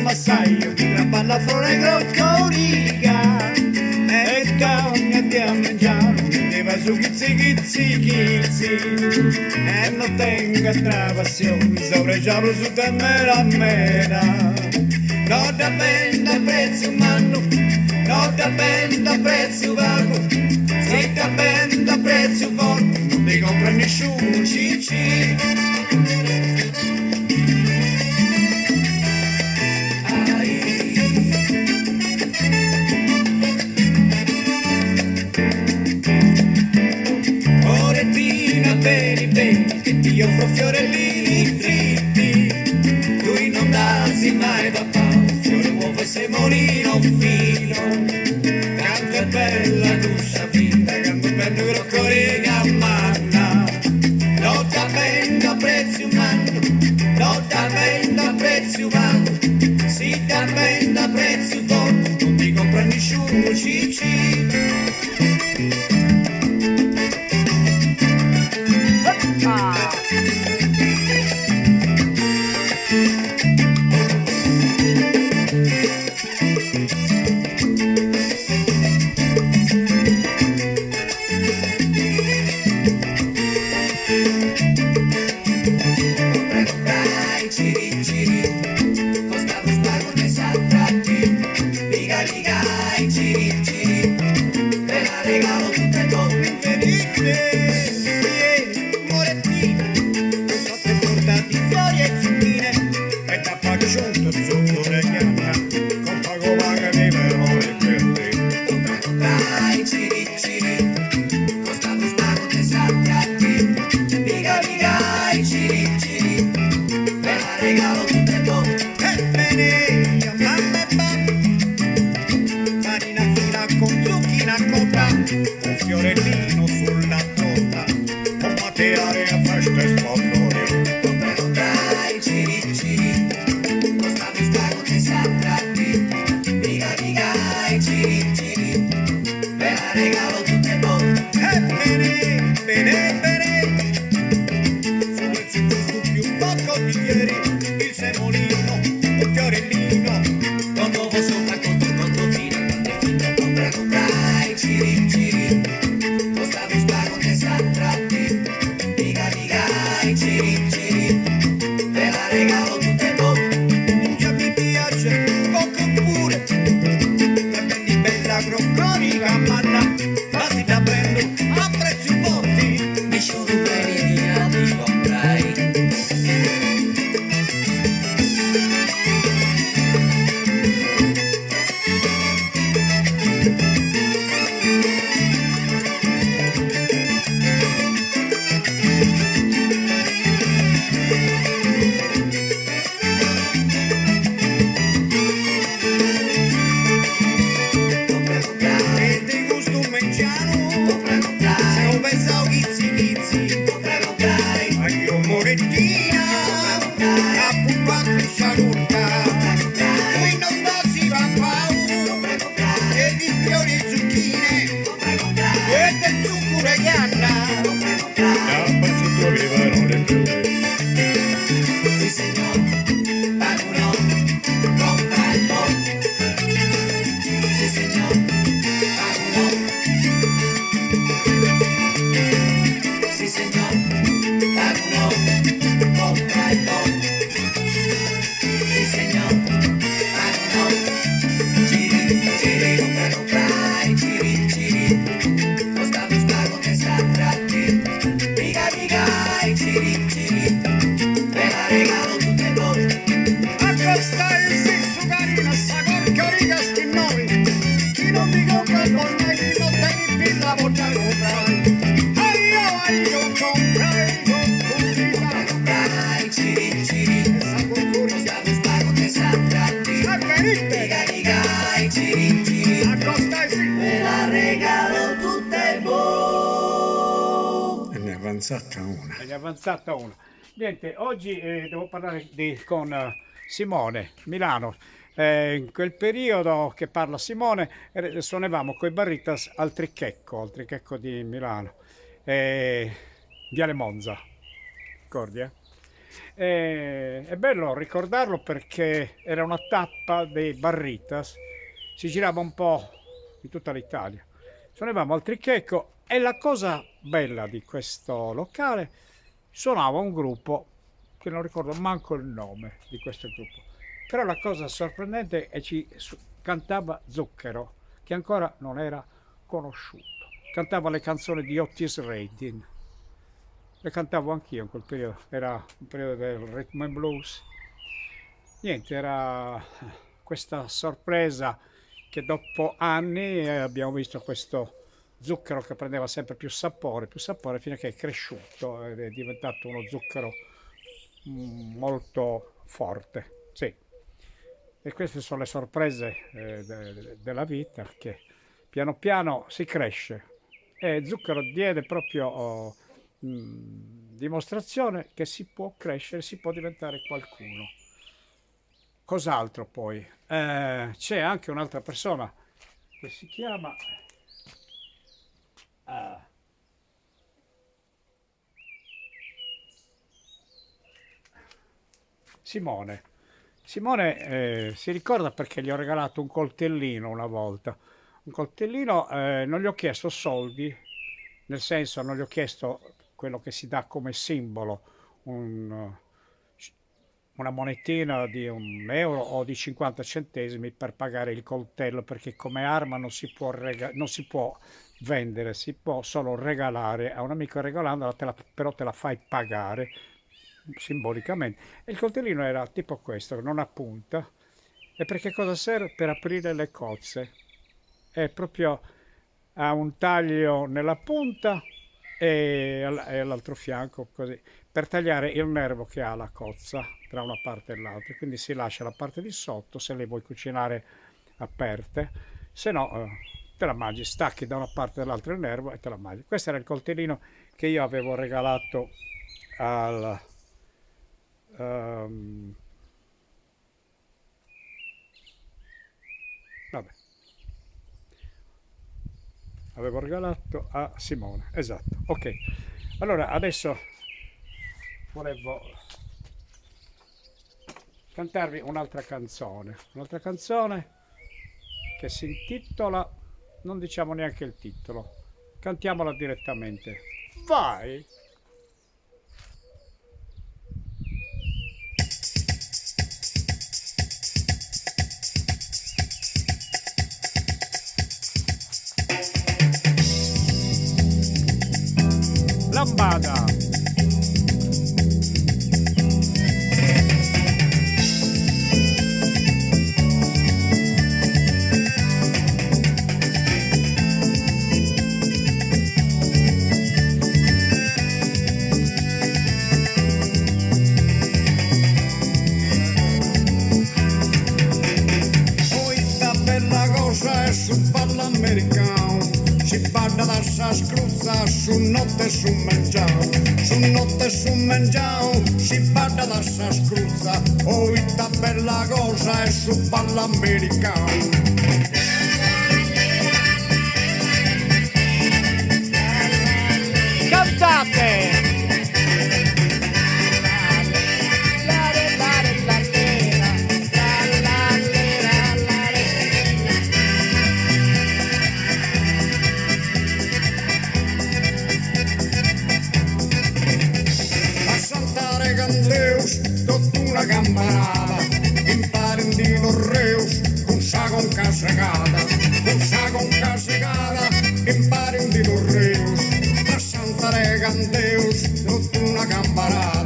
Massaio di gran balla fuori crocoriga e cogna di a mangiare metteva su chizzi e non tenga travasione sopra giallo su da mera non da benda prezzo umano non da benda prezzo vago se da benda prezzo forte non ti compra nessuno cici. Che ti offro fiorellini fritti, lui non darsi mai papà, fiore uovo e semolino fino, canto è bella tu sapita, canto è bello crocoriga manna, non da benda prezzi umano, non da benda prezzi umano, si da benda prezzi forte, non ti compra nessuno cici. Un fiorellino sulla torta, un materiale a festa e sponsorio. Comprai ciri, costato stato che saprati, piga, ciri, ve la regalo tutte buone. Bene, sul giusto più un poco di ieri, il semolino, un fiorellino, con nuovo sopra con tutto fino, comprai ciri, costato spago che s'attratti, piga, ciri, ve la regalo tutte buone. Già mi piace, poco pure, la prendi bella crocorica, manna, ma si da prendo a prezzi forti, mi sciuro bene ti comprai. È avanzata una. Niente, oggi devo parlare con Simone Milano. In quel periodo che parla Simone, suonavamo coi Barritas al Trichecco di Milano, eh, Viale Monza, ricordi? È bello ricordarlo perché era una tappa dei Barritas, si girava un po' in tutta l'Italia. Suonavamo al Trichecco e la cosa bella di questo locale, suonava un gruppo che non ricordo manco il nome di questo gruppo, però la cosa sorprendente è che cantava Zucchero, che ancora non era conosciuto. Cantava le canzoni di Otis Redding. Le cantavo anch'io in quel periodo, era un periodo del rhythm and blues. Niente, era questa sorpresa che dopo anni abbiamo visto questo zucchero che prendeva sempre più sapore, fino a che è cresciuto ed è diventato uno zucchero molto forte. Sì. E queste sono le sorprese della vita, che piano piano si cresce. E Zucchero diede proprio dimostrazione che si può crescere, si può diventare qualcuno. Cos'altro poi? C'è anche un'altra persona che si chiama Simone. Simone si ricorda perché gli ho regalato un coltellino una volta. Un coltellino, non gli ho chiesto soldi, nel senso non gli ho chiesto quello che si dà come simbolo, una monetina di 1 euro o di 50 centesimi per pagare il coltello, perché come arma non si può, non si può vendere, si può solo regalare a un amico, regalandola però te la fai pagare simbolicamente. E il coltellino era tipo questo, non a punta. E per che cosa serve? Per aprire le cozze. È proprio a un taglio nella punta e all'altro fianco, così, per tagliare il nervo che ha la cozza tra una parte e l'altra. Quindi si lascia la parte di sotto se le vuoi cucinare aperte, se no te la mangi, stacchi da una parte e dall'altra il nervo e te la mangi. Questo era il coltellino che io avevo regalato al vabbè, avevo regalato a Simone, esatto. Ok, allora adesso volevo cantarvi un'altra canzone che si intitola, non diciamo neanche il titolo, cantiamola direttamente. Vai! Lambada! Su mangiao, si parla da sta scruzza, oita bella cosa e su palla americano. Cantate! Campanada, imparen di los reus, con sa con casegada, imparen di los reus, la Santa regan Deus, tutta una campanada.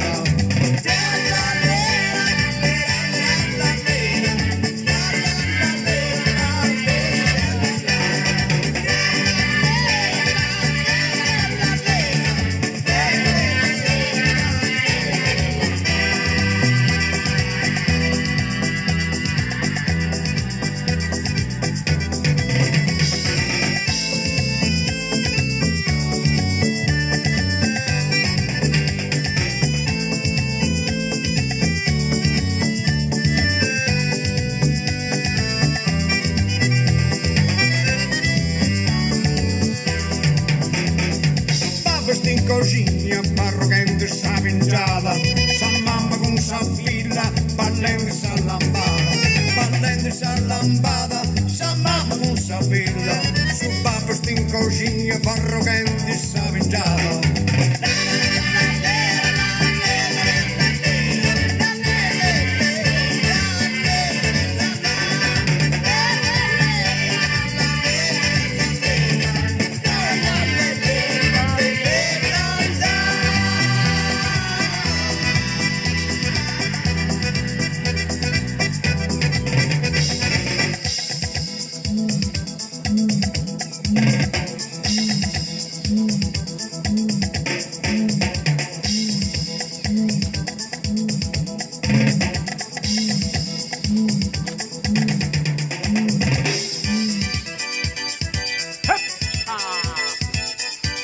cugina parrocente sa pinciata, sa mamma con sa figlia, ballente sa lambada, ballente sa lambada, sa mamma con sa figlia, su babbo sta in cucina parrocente sa pinciata.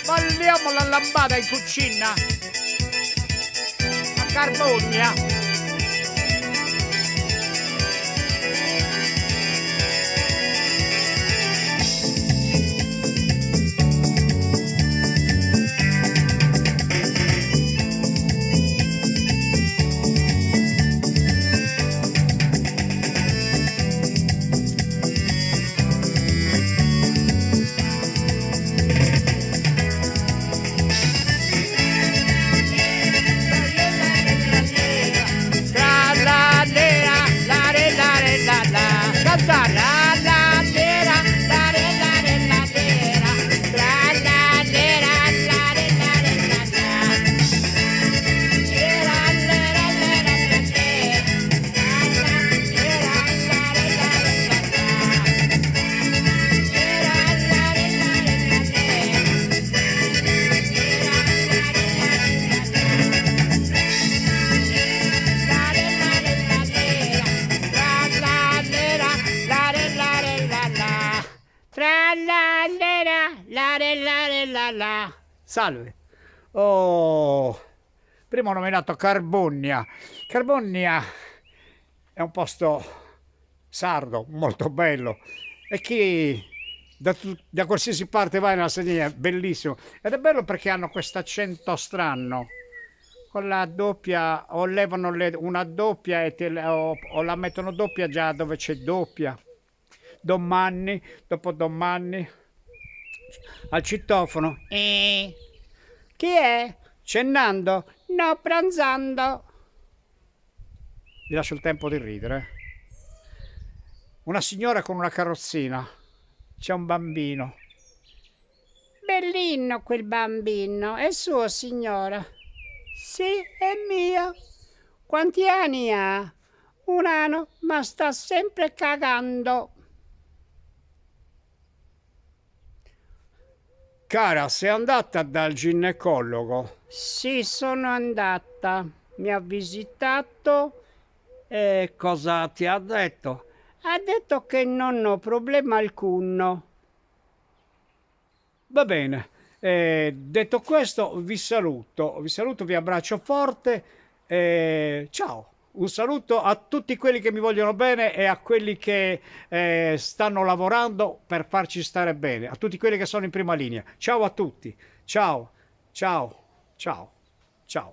Balliamo la lambada in cucina a Carbogna. Salve. Oh, prima ho nominato Carbogna. Carbogna è un posto sardo, molto bello. E chi da qualsiasi parte vai nella Sardegna è bellissimo. Ed è bello perché hanno questo accento strano. Con la doppia, o levano una doppia o la mettono doppia già dove c'è doppia. Domani, dopo domani, al citofono. Chi è? Cenando? No, pranzando. Vi lascio il tempo di ridere. Una signora con una carrozzina. C'è un bambino. Bellino quel bambino. È suo, signora? Sì, è mio. Quanti anni ha? 1 anno, ma sta sempre cagando. Cara, sei andata dal ginecologo? Sì, sono andata. Mi ha visitato. E cosa ti ha detto? Ha detto che non ho problema alcuno. Va bene. Detto questo, vi saluto, vi abbraccio forte. Ciao. Un saluto a tutti quelli che mi vogliono bene e a quelli che stanno lavorando per farci stare bene, a tutti quelli che sono in prima linea. Ciao a tutti. Ciao, ciao, ciao, ciao.